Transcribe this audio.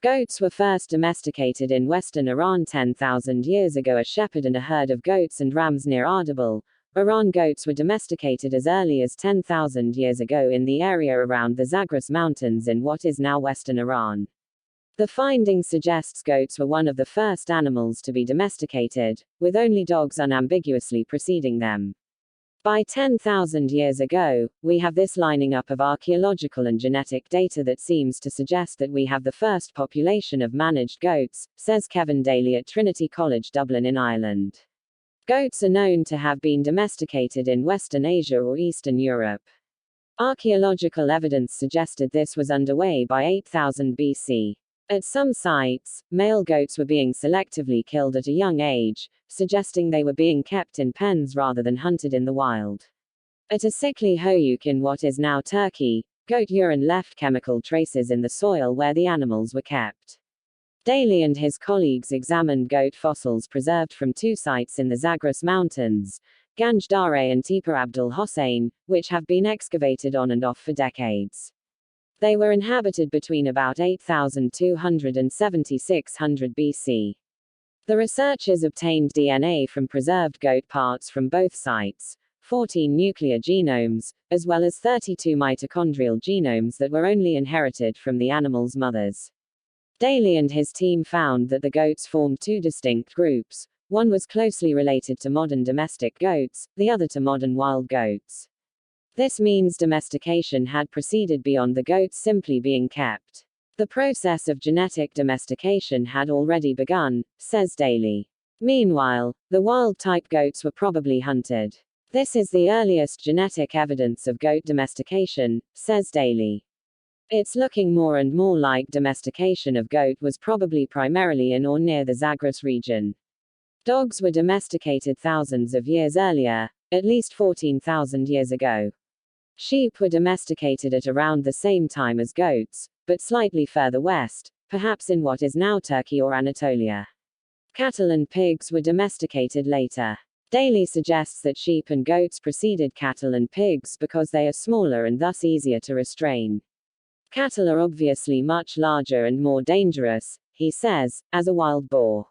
Goats were first domesticated in western Iran 10,000 years ago. A shepherd and a herd of goats and rams near Ardabil, Iran. Goats were domesticated as early as 10,000 years ago in the area around the Zagros Mountains in what is now western Iran. The finding suggests goats were one of the first animals to be domesticated, with only dogs unambiguously preceding them. By 10,000 years ago, we have this lining up of archaeological and genetic data that seems to suggest that we have the first population of managed goats, says Kevin Daly at Trinity College Dublin in Ireland. Goats are known to have been domesticated in Western Asia or Eastern Europe. Archaeological evidence suggested this was underway by 8000 BC. At some sites, male goats were being selectively killed at a young age, suggesting they were being kept in pens rather than hunted in the wild. At a Sikli Hoyuk in what is now Turkey, goat urine left chemical traces in the soil where the animals were kept. Daly and his colleagues examined goat fossils preserved from two sites in the Zagros Mountains, Ganj Dare and Tepe Abdul Hossein, which have been excavated on and off for decades. They were inhabited between about 8200 and 7600 BC. The researchers obtained DNA from preserved goat parts from both sites, 14 nuclear genomes, as well as 32 mitochondrial genomes that were only inherited from the animal's mothers. Daly and his team found that the goats formed two distinct groups. One was closely related to modern domestic goats, the other to modern wild goats. This means domestication had proceeded beyond the goats simply being kept. The process of genetic domestication had already begun, says Daly. Meanwhile, the wild-type goats were probably hunted. This is the earliest genetic evidence of goat domestication, says Daly. It's looking more and more like domestication of goat was probably primarily in or near the Zagros region. Dogs were domesticated thousands of years earlier, at least 14,000 years ago. Sheep were domesticated at around the same time as goats, but slightly further west, perhaps in what is now Turkey or Anatolia. Cattle and pigs were domesticated later. Daly suggests that sheep and goats preceded cattle and pigs because they are smaller and thus easier to restrain. Cattle are obviously much larger and more dangerous, he says, as a wild boar.